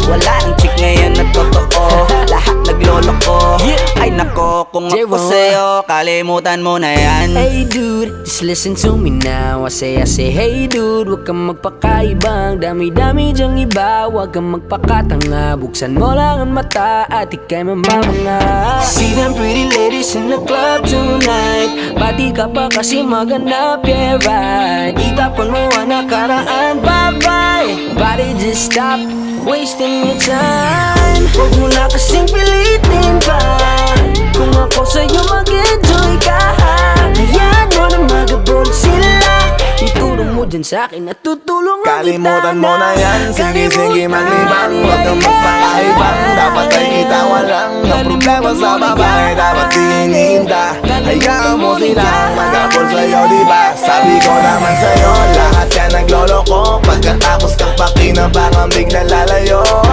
Wala nang chick ngayon na totoo. Lahat nagloloko. Ay nako, kung ako sa'yo, kalimutan mo na yan. Hey dude, just listen to me now. I say hey dude, huwag kang magpakaibang. Dami-dami dyang iba, huwag kang magpakatanga. Buksan mo lang ang mata at ika'y mamamanga. See them pretty ladies in the club tonight. Pati ka pa kasi maganda, yeah right. Itapon mo ang nakaraan, bye-bye. Body just stop wasting your time. Huwag mo na kasing pilitin pa. Kung ako sa'yo mag-enjoy ka, hayaan mo na mag-abroad sila. Ituro mo dyan sa'kin at tutulungan kita. Kalimutan mo na yan, sige maglibang. Huwag kang magpakaibang, dapat ay kita walang. Ang problema sa babae, dapat tinihinda. Hayaan mo silang mag-abol sa'yo, diba? Sabi ko naman sa'yo, lahat yan nagloloko. Pagkatapos kang pakinabangan, biglang lalayo.